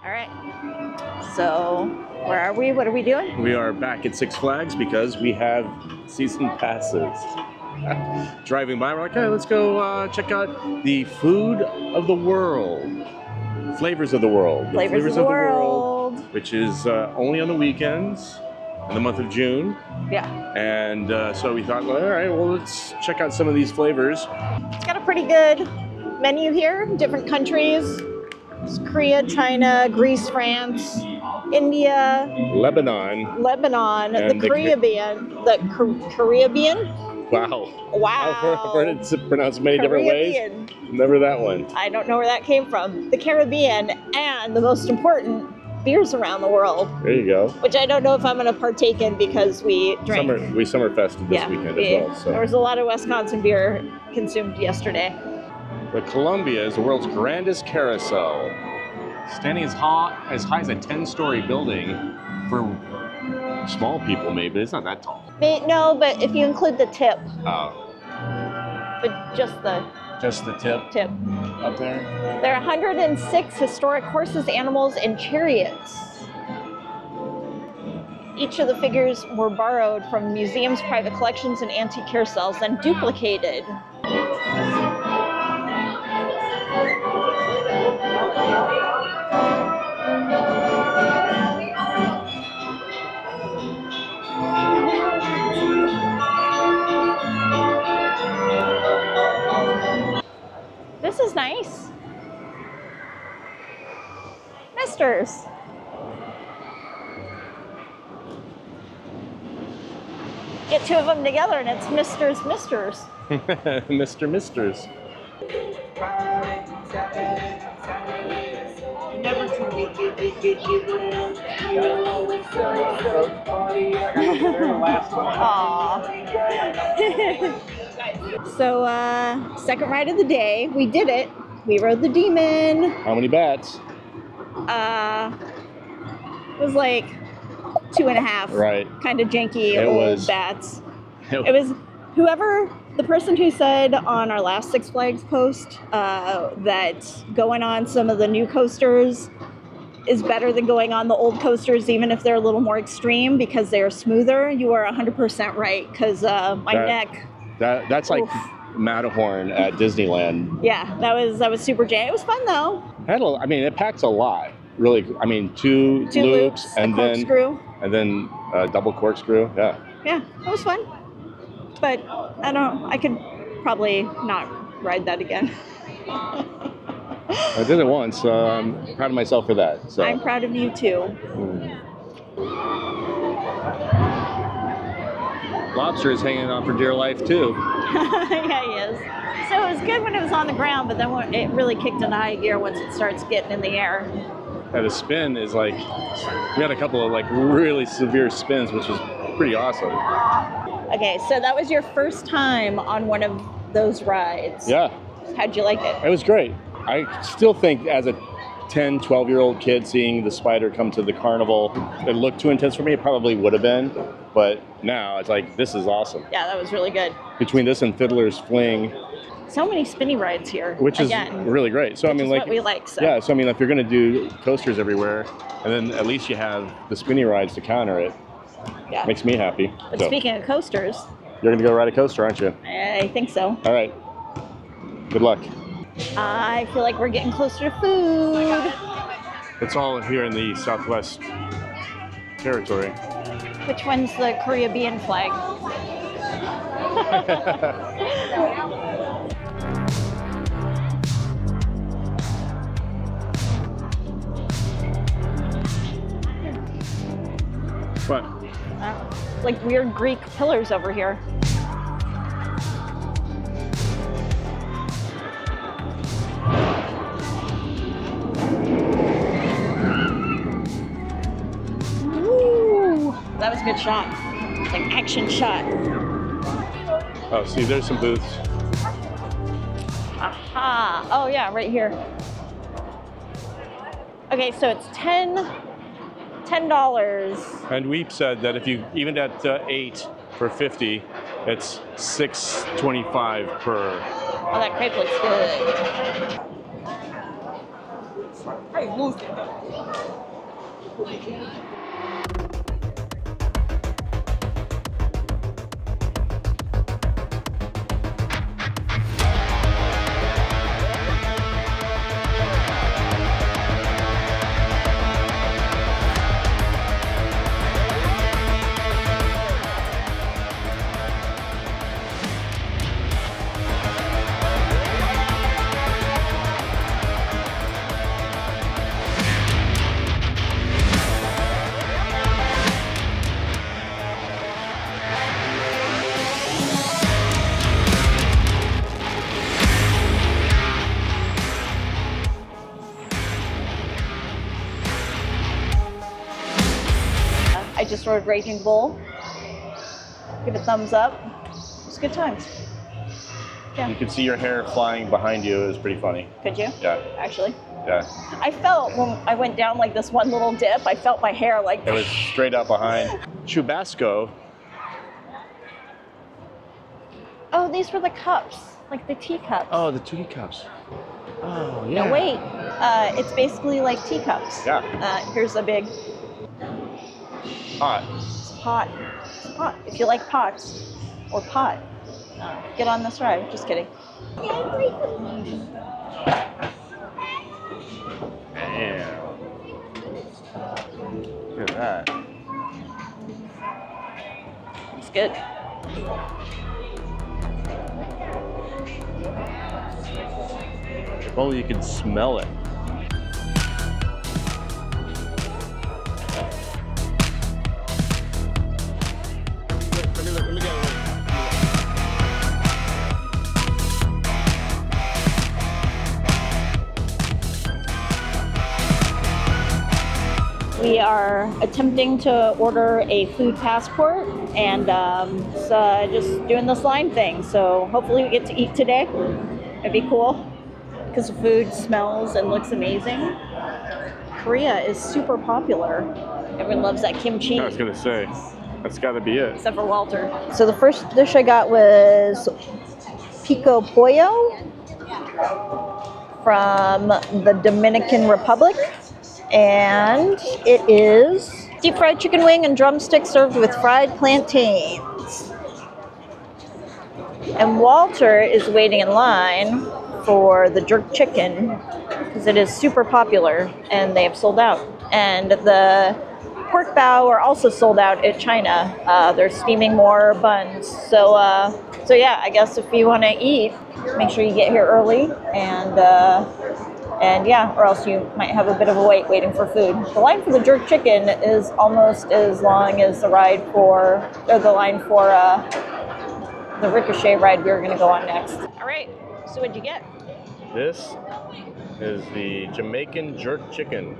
All right. So, where are we? What are we doing? We are back at Six Flags because we have season passes. Driving by, we're like, hey, let's go check out the food of the world. Flavors of the world. Flavors of the world. Which is only on the weekends in the month of June. Yeah. And so we thought, well, all right, well, let's check out some of these flavors. It's got a pretty good menu here, different countries. It's Korea, China, Greece, France, India, Lebanon, the Caribbean, Caribbean. Wow. Wow. I've heard it pronounced many different ways. Never that one. I don't know where that came from. The Caribbean, and the most important, beers around the world. There you go. Which I don't know if I'm going to partake in because we drank. We summer fested this weekend as well. So. There was a lot of Wisconsin beer consumed yesterday. But Colombia is the world's grandest carousel, standing as high as a 10-story building for small people, maybe. It's not that tall. No, but if you include the tip. Oh. But just the tip? Tip. Up there? There are 106 historic horses, animals, and chariots. Each of the figures were borrowed from museums, private collections, and antique carousels, and duplicated. This is nice. Misters. Get two of them together and it's Misters. Misters. So, second ride of the day, we did it. We rode the Demon. How many bats? It was like 2.5. Right. Kind of janky old bats. It was the person who said on our last Six Flags post that going on some of the new coasters is better than going on the old coasters, even if they're a little more extreme because they're smoother. You are 100% right, because my neck. That's like Matterhorn at Disneyland. Yeah, that was super janky. It was fun though. It packs a lot. Really, two loops and then double corkscrew. Yeah. Yeah, it was fun. But I could probably not ride that again. I did it once, so I'm proud of myself for that. So. I'm proud of you too. Lobster is hanging on for dear life too. Yeah, he is. So it was good when it was on the ground, but then it really kicked into high gear once it starts getting in the air. Yeah, the spin is like, we had a couple of like really severe spins, which was pretty awesome. Okay, so that was your first time on one of those rides. Yeah. How'd you like it? It was great. I still think as a 10, 12-year-old kid seeing the spider come to the carnival, it looked too intense for me. It probably would have been, but now it's like, this is awesome. Yeah, that was really good. Between this and Fiddler's Fling. So many spinny rides here. Which is really great. So what we like. So. Yeah, so if you're going to do coasters everywhere, and then at least you have the spinny rides to counter it. Yeah. Makes me happy. But speaking of coasters. You're going to go ride a coaster, aren't you? I think so. All right. Good luck. I feel like we're getting closer to food. It's all here in the Southwest territory. Which one's the Caribbean flag? What? Like weird Greek pillars over here. Ooh, that was a good shot. It's like action shot. Oh, see, there's some booths. Aha. Oh yeah, right here. Okay, so it's $10. And we said that if you even at 8 for 50, it's $6.25 per. Oh, that crepe looks good. I just ordered Raging Bull. Give it a thumbs up. It's good times. Yeah. You could see your hair flying behind you. It was pretty funny. Could you? Yeah. Actually? Yeah. I felt when I went down like this one little dip, I felt my hair like... It was straight up behind. Chubasco. Oh, these were the cups. Like the teacups. Oh, the teacups. Oh, yeah. No, wait. It's basically like teacups. Yeah. Here's a big... Hot. Pot. It's pot. If you like pots or pot, get on this ride. Just kidding. Damn. Look at that. It's good. If only you could smell it. Let me get it. We are attempting to order a food passport and just doing this line thing. So hopefully we get to eat today. It'd be cool because the food smells and looks amazing. Korea is super popular. Everyone loves that kimchi. I was gonna say, that's gotta be it. Except for Walter. So the first dish I got was pico pollo from the Dominican Republic. And it is deep fried chicken wing and drumsticks served with fried plantains. And Walter is waiting in line for the jerk chicken because it is super popular and they have sold out. And the pork bao are also sold out at China. They're steaming more buns. So yeah, I guess if you want to eat, make sure you get here early and yeah, or else you might have a bit of a wait waiting for food. The line for the jerk chicken is almost as long as the line for the Ricochet ride we were going to go on next. All right, so what'd you get? This is the Jamaican jerk chicken.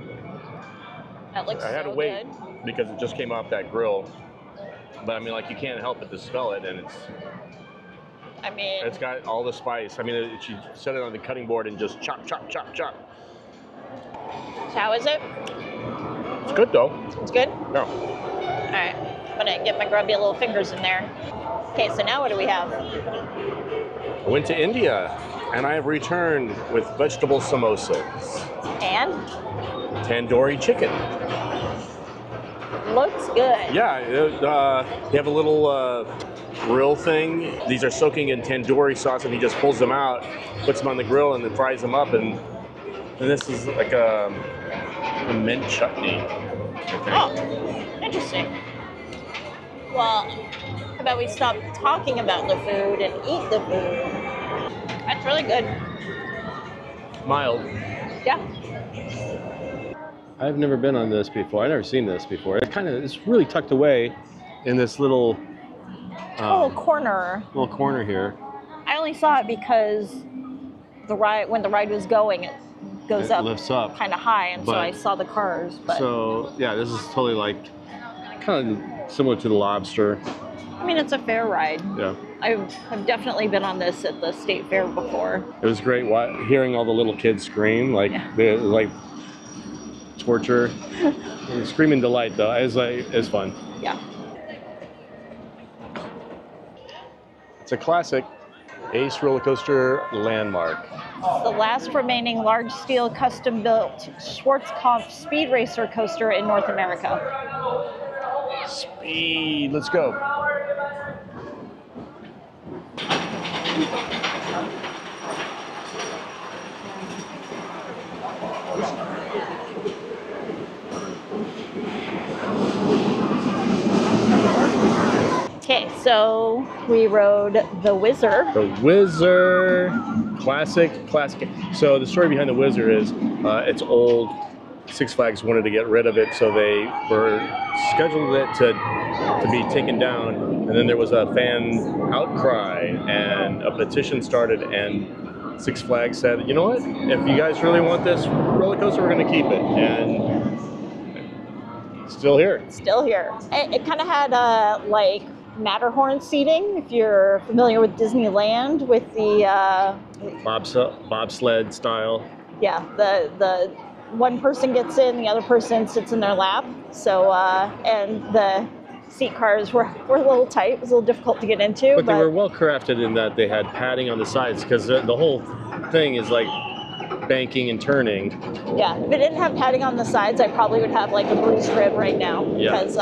That looks I had to so wait good. because it just came off that grill. But I mean, like, you can't help but to smell it, and it's got all the spice. I mean, she set it on the cutting board and just chop, chop, chop, chop. So how is it? It's good though. It's good? No. All right, I'm gonna get my grubby little fingers in there. Okay, so now what do we have? I went to India, and I have returned with vegetable samosas. And? Tandoori chicken. Looks good. Yeah, they have a little grill thing. These are soaking in tandoori sauce, and he just pulls them out, puts them on the grill, and then fries them up. And this is like a mint chutney, I think. Oh, interesting. Well, how about we stop talking about the food and eat the food? That's really good. Mild. Yeah. I've never been on this before. I've never seen this before. It's really tucked away in this little corner. Little corner here. I only saw it because when the ride was going, it goes up, lifts up kind of high, and so I saw the cars. But so yeah, this is totally like kind of similar to the Lobster. I mean, it's a fair ride. Yeah. I've definitely been on this at the state fair before. It was great hearing all the little kids scream like torture. Screaming delight though. It's fun. Yeah. It's a classic. Ace roller coaster landmark. The last remaining large steel custom-built Schwarzkopf speed racer coaster in North America. Speed, let's go. Okay, so we rode the Whizzer. The Whizzer, classic. So the story behind the Whizzer is it's old. Six Flags wanted to get rid of it, so they were scheduled it to be taken down. And then there was a fan outcry, and a petition started, and Six Flags said, you know what? If you guys really want this roller coaster, we're going to keep it. And still here. Still here. It kind of had like Matterhorn seating, if you're familiar with Disneyland, with the bobsled style. Yeah, the one person gets in, the other person sits in their lap. So and the seat cars were a little tight. It was a little difficult to get into. But they were well crafted in that they had padding on the sides, because the whole thing is like banking and turning. Yeah, if it didn't have padding on the sides, I probably would have like a bruised rib right now. Yeah. Because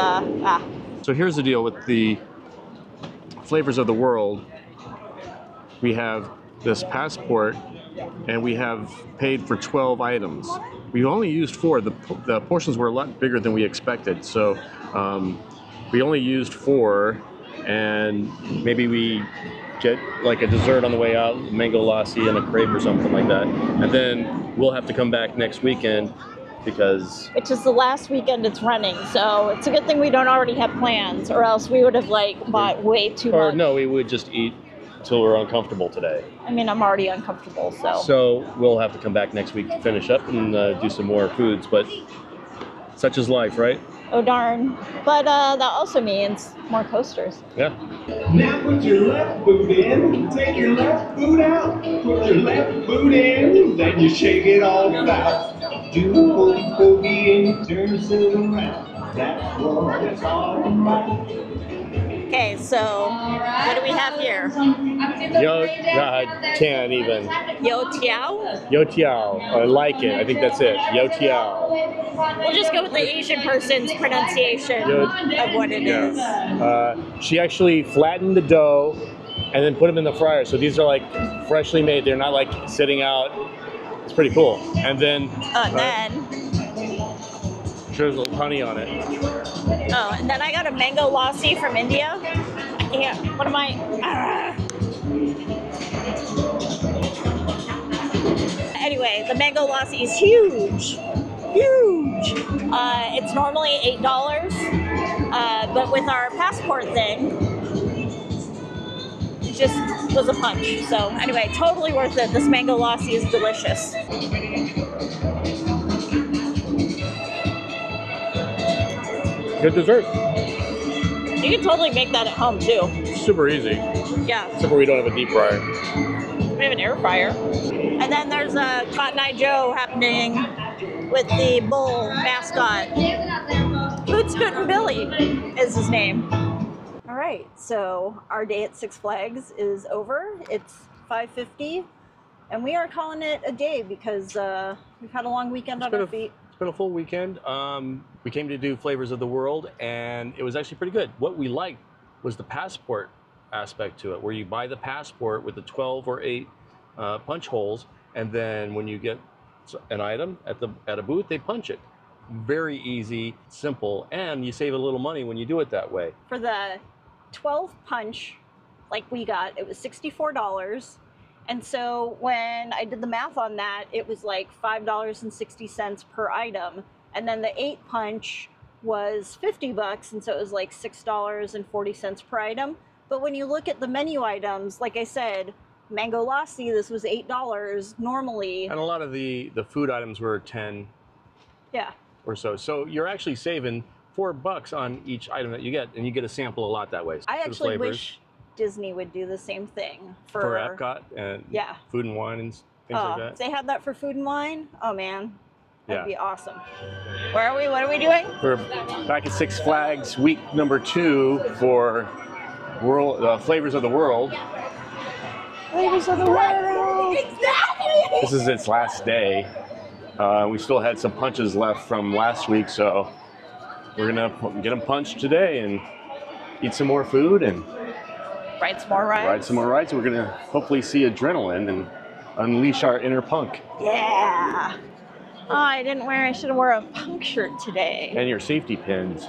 So here's the deal with the Flavors of the World. We have this passport, and we have paid for 12 items. We only used 4. The portions were a lot bigger than we expected, so we only used 4, and maybe we get like a dessert on the way out, mango lassi and a crepe or something like that, and then we'll have to come back next weekend because which is the last weekend it's running, so it's a good thing we don't already have plans, or else we would have like bought way too much. Or no, we would just eat till we're uncomfortable today. I mean, I'm already uncomfortable, so. So we'll have to come back next week to finish up and do some more foods, but such is life, right? Oh darn. But that also means more coasters. Yeah. Now put your left boot in, take your left boot out, put your left boot in, then you shake it all out. Do the boogie boogie and turn it around. That's what it's all about. Okay, so what do we have here? Can't even. Yo Tiao? Yo Tiao. I like it. I think that's it. Yo Tiao. We'll just go with the Asian person's pronunciation of what it is. She actually flattened the dough and then put them in the fryer. So these are like freshly made. They're not like sitting out. It's pretty cool. And then there's a little honey on it. Oh, and then I got a mango lassi from India. Yeah, what am I? Anyway, the mango lassi is huge. Huge. It's normally $8, but with our passport thing, it just was a punch. So anyway, totally worth it. This mango lassi is delicious. Good dessert. You can totally make that at home too. Super easy. Yeah. Except for we don't have a deep fryer. We have an air fryer. And then there's a Cotton Eye Joe happening with the bull mascot. Food Scootin' Billy is his name. All right, so our day at Six Flags is over. It's 5:50, and we are calling it a day because we've had a long weekend on our feet. It's been a full weekend. We came to do Flavors of the World, and it was actually pretty good. What we liked was the passport aspect to it, where you buy the passport with the 12 or 8 punch holes, and then when you get an item at a booth, they punch it. Very easy, simple, and you save a little money when you do it that way. For the 12 punch, like we got, it was $64. And so when I did the math on that, it was like $5.60 per item. And then the 8 punch was $50, and so it was like $6.40 per item. But when you look at the menu items, like I said, mango lassi, this was $8 normally. And a lot of the food items were 10 or so. So you're actually saving $4 on each item that you get, and you get a sample a lot that way. I actually wish Disney would do the same thing for EPCOT and Food and Wine and things like that. If they had that for Food and Wine, oh man, that'd be awesome. Where are we? What are we doing? We're back at Six Flags, week number 2 for Flavors of the World. Flavors of the world. This is its last day. We still had some punches left from last week, so we're gonna get them punched today and eat some more food and Ride some more rides. ride some more rides. We're gonna hopefully see adrenaline and unleash our inner punk. Yeah. Oh, I should have wore a punk shirt today. And your safety pins.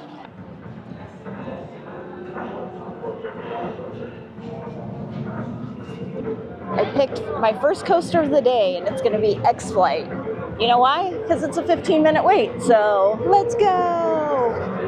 I picked my first coaster of the day, and it's going to be X-Flight. You know why? Because it's a 15-minute wait, so let's go!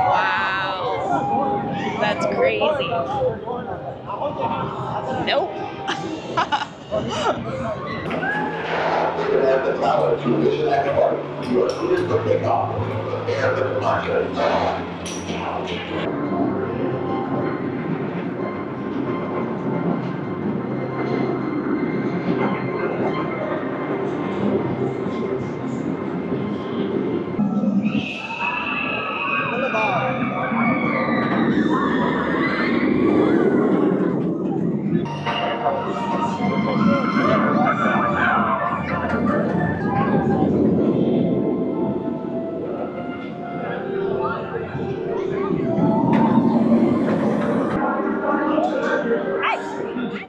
Wow, that's crazy. Nope. At the tower to Mission Airport, you are cleared for takeoff. Prepare the departure.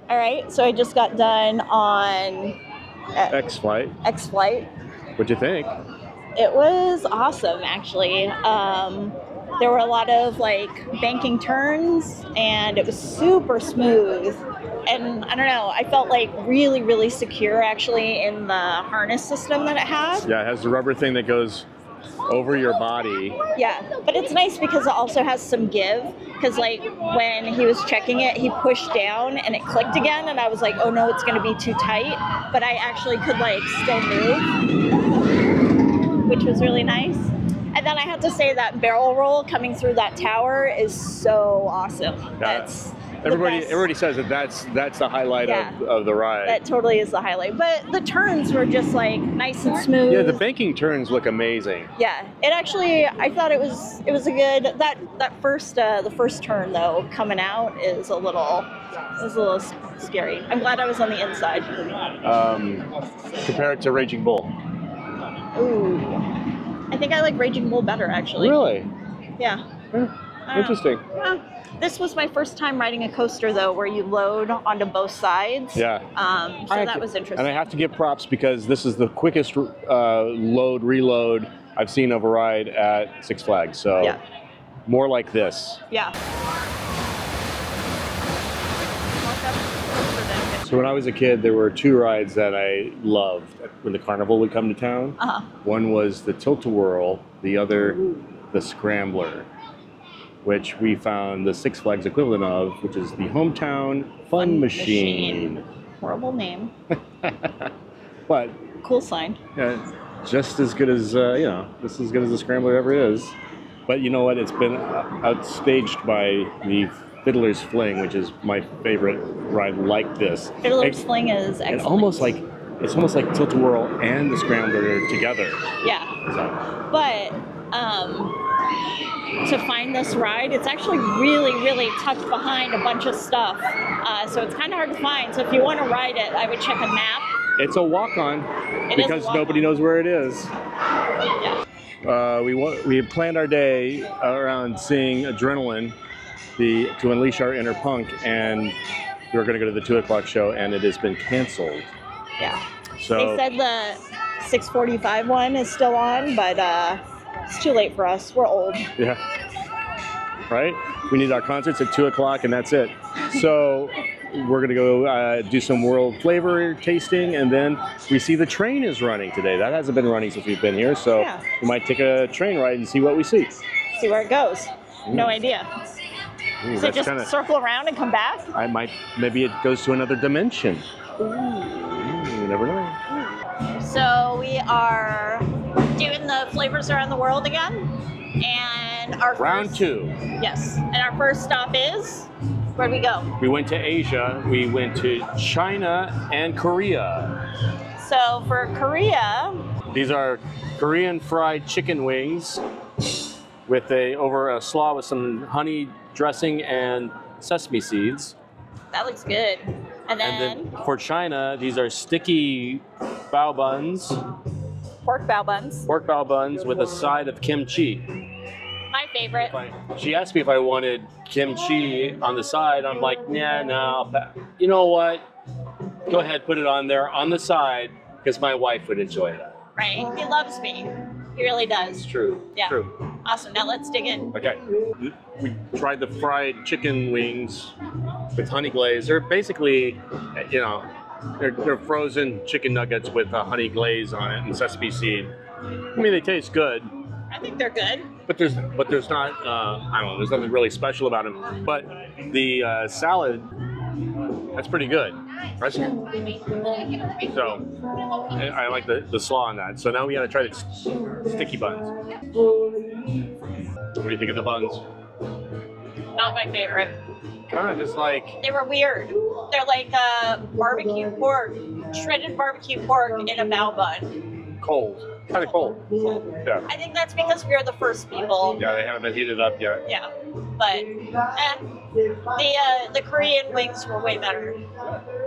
All right, so I just got done on X-Flight. X-Flight. What'd you think? It was awesome, actually. There were a lot of like banking turns, and it was super smooth. And I don't know, I felt like really, really secure actually in the harness system that it had. Yeah, it has the rubber thing that goes over your body. Yeah, but it's nice because it also has some give. Because like when he was checking it, he pushed down and it clicked again, and I was like, oh no, it's gonna be too tight. But I actually could like still move, which was really nice. And then I have to say that barrel roll coming through that tower is so awesome. That's Everybody says that that's the highlight of the ride. That totally is the highlight. But the turns were just like nice and smooth. Yeah, the banking turns look amazing. Yeah, it actually, I thought it was a good, the first turn though, coming out is a little scary. I'm glad I was on the inside. Compare it to Raging Bull. Ooh, I think I like Raging Bull better actually. Really? Yeah. Interesting. This was my first time riding a coaster though, where you load onto both sides. Yeah. So that was interesting. And I have to give props because this is the quickest load reload I've seen of a ride at Six Flags. So yeah. More like this. Yeah. So when I was a kid, there were two rides that I loved when the carnival would come to town. Uh-huh. One was the Tilt-A-Whirl, the other the Scrambler, which we found the Six Flags equivalent of, which is the Hometown Fun Machine. Horrible name. But cool sign. Yeah, just as good as just as good as the Scrambler ever is. But you know what? It's been outstaged by the Fiddler's Fling, which is my favorite ride like this. Fiddler's Fling is excellent. It's almost like Tilt-A-Whirl and the Scrambler together. Yeah. So. But to find this ride, it's actually really, really tucked behind a bunch of stuff. So it's kind of hard to find. So if you want to ride it, I would check a map. It's a walk-on because nobody knows where it is. Yeah. We had planned our day around seeing Adrenaline, to unleash our inner punk, and we were going to go to the 2 o'clock show, and it has been canceled. Yeah. So they said the 6:45 one is still on, but it's too late for us. We're old. Yeah. Right? We need our concerts at 2 o'clock, and that's it. So we're gonna go do some world flavor tasting, and then we see the train is running today. That hasn't been running since we've been here, so Yeah. we might take a train ride and see what we see. See where it goes. No idea. Ooh, Does it just circle around and come back? Maybe it goes to another dimension. Ooh, you never know. So we are doing the flavors around the world again, and our Round 2. Yes, and our first stop is, where'd we go? We went to Asia. We went to China and Korea. So for Korea, These are Korean fried chicken wings with over a slaw with some honey dressing and sesame seeds. that looks good. And And then then for China, these are sticky bao buns, pork bao buns, with a side of kimchi. my favorite. She asked me if I wanted kimchi on the side. I'm like, nah, no. You know what? Go ahead, put it on there on the side, because my wife would enjoy that. Right? He loves me. He really does. It's true. Yeah. True. Awesome. Now let's dig in. Okay. We tried the fried chicken wings with honey glaze. They're basically, you know, they're frozen chicken nuggets with honey glaze on it and sesame seed. I mean, they taste good. I think they're good. But there's not, I don't know, there's nothing really special about them. But the salad, that's pretty good. Right? So I like the slaw on that. So now we gotta try the sticky buns. What do you think of the buns? Not my favorite. Kind of just like, They were weird. They're like barbecue pork, shredded barbecue pork in a bao bun. cold. Kind of cold. Yeah. I think that's because we are the first people. Yeah, they haven't been heated up yet. Yeah, but the Korean wings were way better.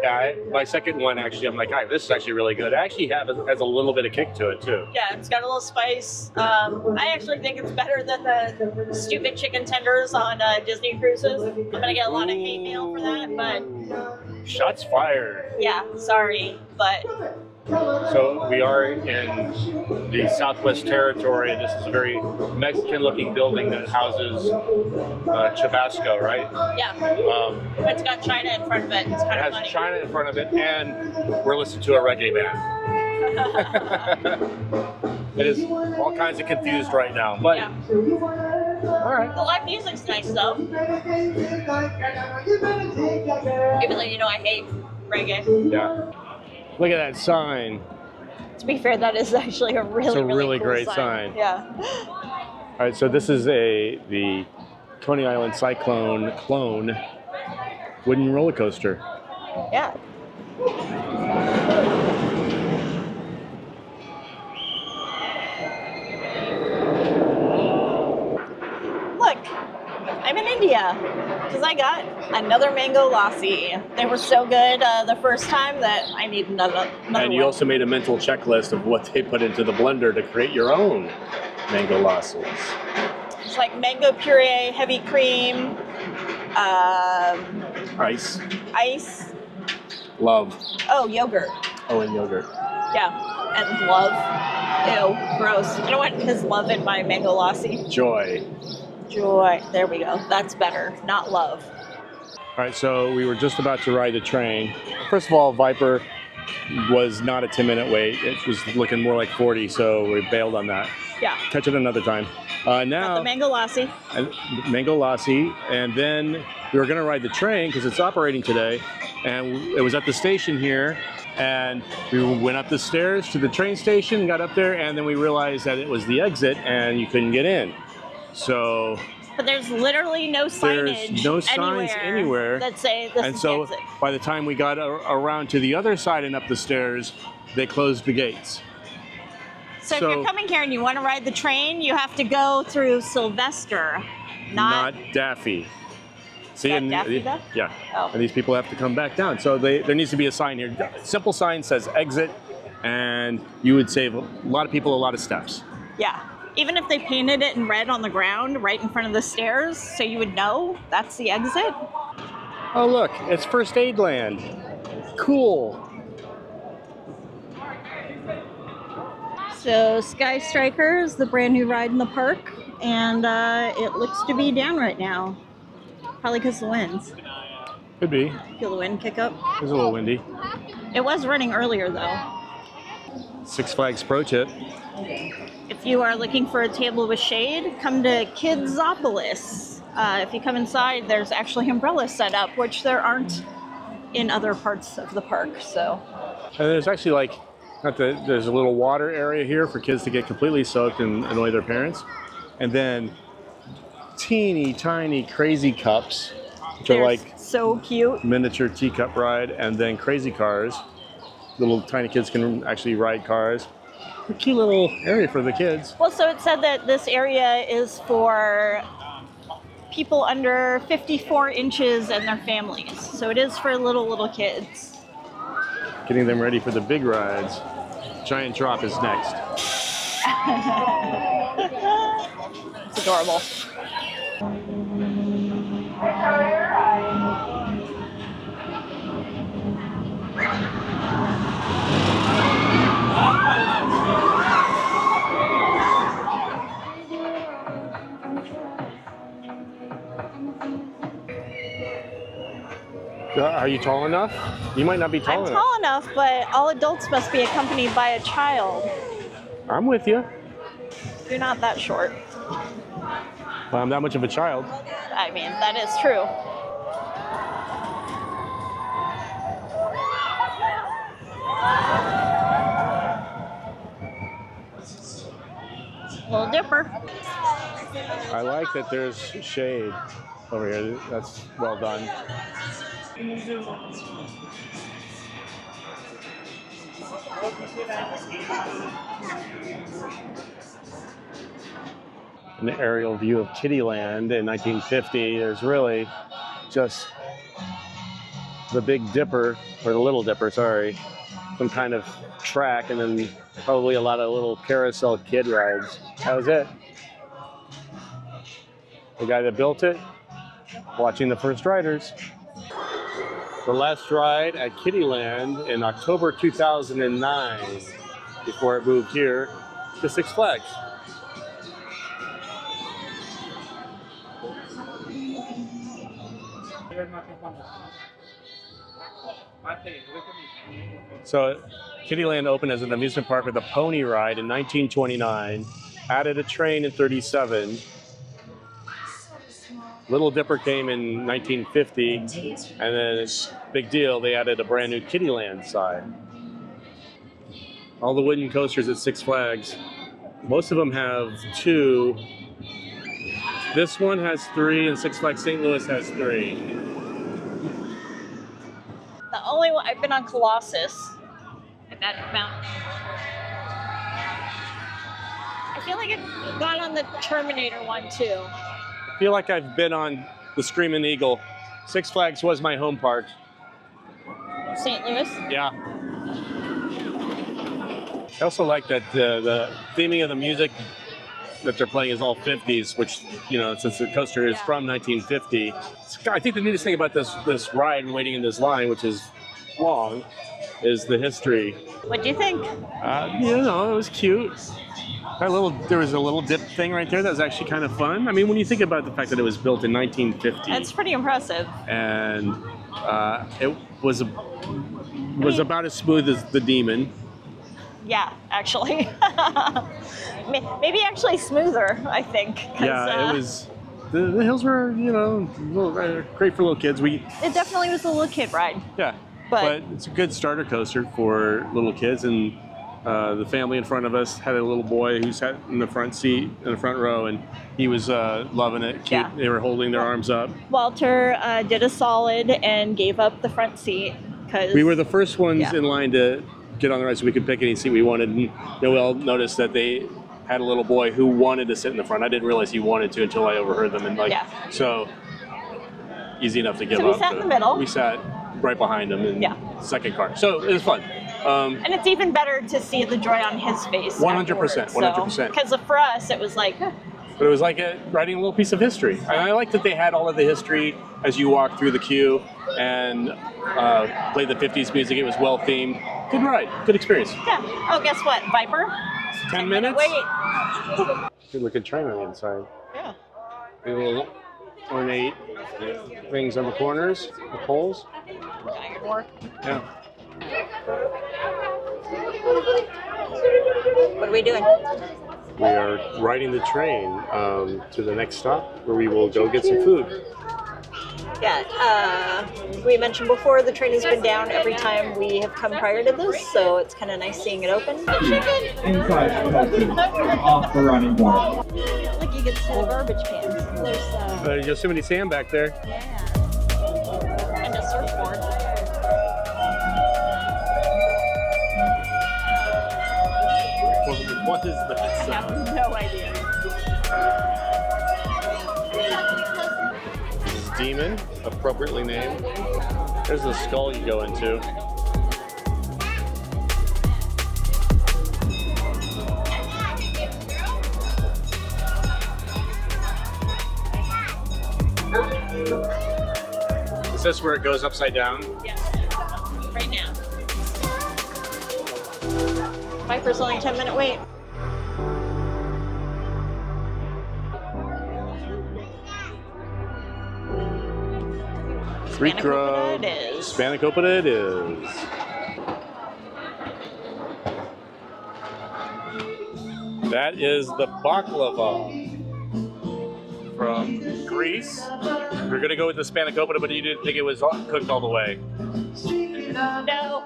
Yeah, my second one actually, I'm like, "Hi, this is actually really good." It actually has a little bit of kick to it too. Yeah, it's got a little spice. I actually think it's better than the stupid chicken tenders on Disney cruises. I'm gonna get a lot of hate mail for that, but Shots fired. yeah, sorry, but So we are in the Southwest Territory. This is a very Mexican-looking building that houses Tabasco, right? yeah, it's got China in front of it. It's It kind of has funny. China in front of it, and we're listening to a reggae band. It is all kinds of confused right now, but Yeah. all right. The live music's nice though. Even though you know I hate reggae. Yeah. Look at that sign. To be fair, that is actually a really, It's a really cool great sign. Yeah. All right, so this is the Coney Island Cyclone clone wooden roller coaster. Yeah. Look, I'm in India because I got another mango lassi. They were so good the first time that I need another And you one. also made a mental checklist of what they put into the blender to create your own mango lassis. It's like mango puree, heavy cream, Ice, ice. love, Oh, yogurt. and yogurt. Yeah, and love. Ew, gross. I don't want his love in my mango lassi. Joy. Joy. There we go. That's better. Not love. All right, so we were just about to ride the train. First of all, Viper was not a 10-minute wait. It was looking more like 40, so we bailed on that. Yeah. Catch it another time. Got Now, the mango lassi. mango lassi, and then we were going to ride the train because it's operating today, and it was at the station here, and we went up the stairs to the train station, got up there, and then we realized that it was the exit and you couldn't get in. So But there's literally no signage there's no signs anywhere that say this and is so the exit. by the time we got around to the other side and up the stairs, they closed the gates. So if you're coming here and you want to ride the train, you have to go through Sylvester, not Daffy. See, that and Daffy though? yeah, Oh. and these people have to come back down. So there needs to be a sign here. Simple sign says exit, and you would save a lot of people a lot of steps. Yeah. Even if they painted it in red on the ground right in front of the stairs, so you would know that's the exit. Oh look, it's First Aid Land. Cool. So Sky Striker is the brand new ride in the park, and it looks to be down right now. Probably because of the winds. Could be. Feel the wind kick up. It's a little windy. It was running earlier though. Six Flags pro tip. If you are looking for a table with shade, come to Kidzopolis. If you come inside, there's actually umbrellas set up, which there aren't in other parts of the park. So. And there's actually like, there's a little water area here for kids to get completely soaked and annoy their parents. And then teeny tiny crazy cups, which are like so cute. Miniature teacup ride, and then crazy cars. Little tiny kids can actually ride cars. A cute little area for the kids. Well, so it said that this area is for people under 54 inches and their families. So it is for little kids. Getting them ready for the big rides. Giant Drop is next. It's adorable. Are you tall enough? You might not be tall enough. I'm tall enough, but all adults must be accompanied by a child. I'm with you. You're not that short. Well, I'm that much of a child. I mean, that is true. Little Dipper. I like that there's shade over here. That's well done. An aerial view of Kittyland in 1950. There's really just the Big Dipper, or the Little Dipper, sorry, some kind of track, and then probably a lot of little carousel kid rides. That was it. The guy that built it, watching the first riders. The last ride at Kittyland in October 2009, before it moved here to Six Flags. So Kittyland opened as an amusement park with a pony ride in 1929, added a train in 37. Little Dipper came in 1950, and then big deal, they added a brand new Kittyland side. All the wooden coasters at Six Flags, most of them have 2. This one has 3, and Six Flags St. Louis has 3. The only one, I've been on Colossus at that mountain. I feel like I've gone on the Terminator one too. I feel like I've been on the Screaming Eagle. Six Flags was my home park. St. Louis? Yeah. I also like that the theming of the music that they're playing is all 50s, which, you know, since the coaster is from 1950. I think the neatest thing about this ride and waiting in this line, which is long, is the history. What do you think? You know, it was cute. There was a little dip thing right there that was actually kind of fun. I mean, when you think about the fact that it was built in 1950. That's pretty impressive. And it was about as smooth as the Demon. Yeah, actually. Maybe actually smoother, I think. Yeah, it was. The hills were, you know, great for little kids. It definitely was a little kid ride. Yeah, but it's a good starter coaster for little kids. And the family in front of us had a little boy who sat in the front seat, in the front row, and he was loving it. Cute. Yeah. They were holding their arms up. Walter did a solid and gave up the front seat because we were the first ones in line to get on the ride so we could pick any seat we wanted. And Noelle noticed that they had a little boy who wanted to sit in the front. I didn't realize he wanted to until I overheard them. And so easy enough to give up. So we sat in the middle. We sat right behind him in the second car. So it was fun. And it's even better to see the joy on his face. 100%, 100%. Because for us, it was like... But it was like writing a little piece of history. And I like that they had all of the history as you walk through the queue and played the 50s music. It was well themed. Good ride. Good experience. Yeah. Oh, guess what? Viper? 10 minutes? Wait. Good looking train on the inside. Yeah. A little ornate. Rings on the corners, the poles. Iron work. Yeah. What are we doing? We are riding the train to the next stop where we will go get some food. Yeah, we mentioned before the train has been down every time we have come prior to this, so it's kind of nice seeing it open. Inside off the running board. Like you can see the garbage cans. There's There's Yosemite Sam back there. yeah, and a surfboard. What is this? I have no idea. This is Demon, appropriately named. There's the skull you go into. Is this where it goes upside down? Yes, right now. Viper's only a 10-minute wait. Spanakopita it is. Spanakopita it is. That is the baklava from Greece. We're gonna go with the Spanakopita, but you didn't think it was cooked all the way. No,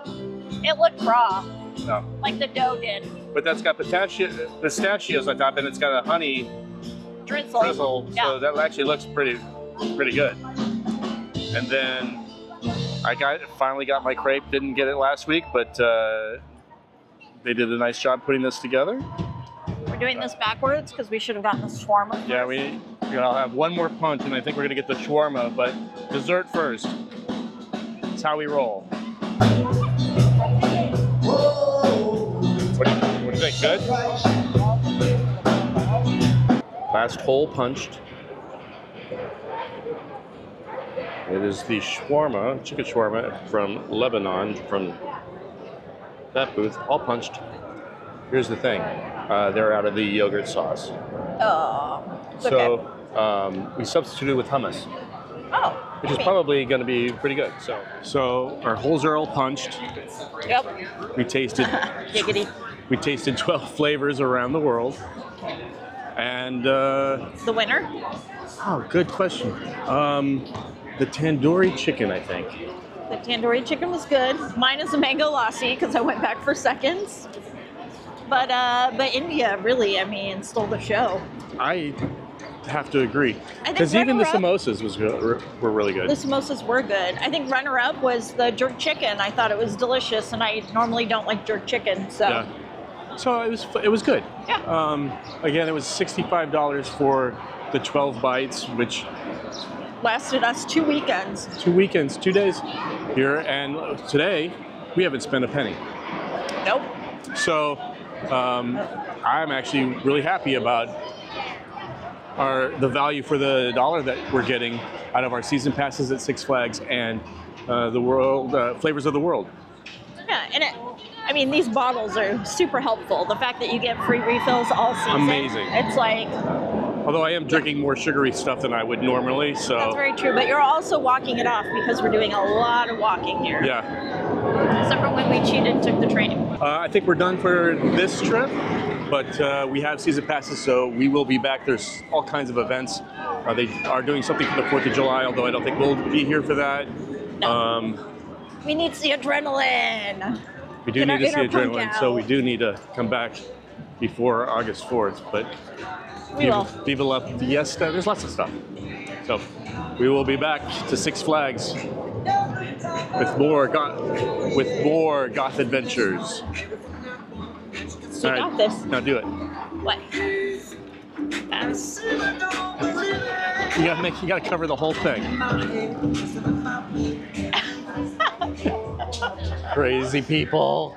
it looked raw, No. like the dough did. But that's got pistachios on top, and it's got a honey drizzle, Yeah. so that actually looks pretty good. And then I finally got my crepe. Didn't get it last week, but they did a nice job putting this together. We're doing this backwards because we should have gotten the shawarma. Yeah, we're gonna have one more punch, and I think we're gonna get the shawarma, but dessert first. That's how we roll. What do you think? Good? Last hole punched. It is the shawarma, chicken shawarma from Lebanon, from that booth, all punched. Here's the thing, they're out of the yogurt sauce. Oh, it's So okay. we substituted with hummus, Oh, which is probably going to be pretty good. So our holes are all punched. Yep. We tasted Giggity. we tasted 12 flavors around the world, and The winner? oh, good question. The tandoori chicken, I think. The tandoori chicken was good. Mine is a mango lassi because I went back for seconds. But India really, I mean, stole the show. I have to agree, think because even the runner-up- samosas were really good. The samosas were good. I think runner-up was the jerk chicken. I thought it was delicious, and I normally don't like jerk chicken, so. Yeah. So it was good. Yeah. Again, it was $65 for the 12 bites, which Lasted us 2 weekends. 2 weekends, 2 days here, and today we haven't spent a penny. Nope. So I'm actually really happy about the value for the dollar that we're getting out of our season passes at Six Flags and the world flavors of the world. Yeah, and I mean, these bottles are super helpful. The fact that you get free refills all season. Amazing. It's like, Although I am drinking more sugary stuff than I would normally, so. that's very true, but you're also walking it off because we're doing a lot of walking here. Yeah. Except for when we cheated and took the train. I think we're done for this trip, but we have season passes, so we will be back. There's all kinds of events. They are doing something for the 4th of July, although I don't think we'll be here for that. No. We need the adrenaline. We do Get our need to see inner punk adrenaline, so out. we do need to come back before August 4th, but We will. Viva la Fiesta, there's lots of stuff. So we will be back to Six Flags with more Goth adventures. You got this. Now do it. What? That's... You gotta cover the whole thing. Crazy people.